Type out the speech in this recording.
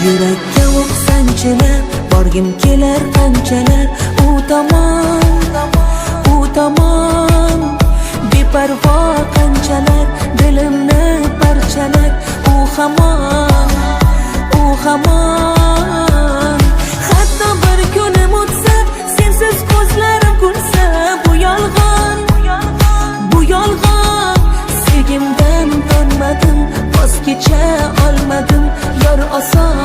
Yurakka o'q sanchilar, borgim kelar qanchalar. U tomon beparvo qanchalar, dilimni parchalar. U hamon hatto bir kunim o'tsa, sensiz ko'zlarim kulsa. Bu yolg'on sevgimdan tonmadim, voz kecha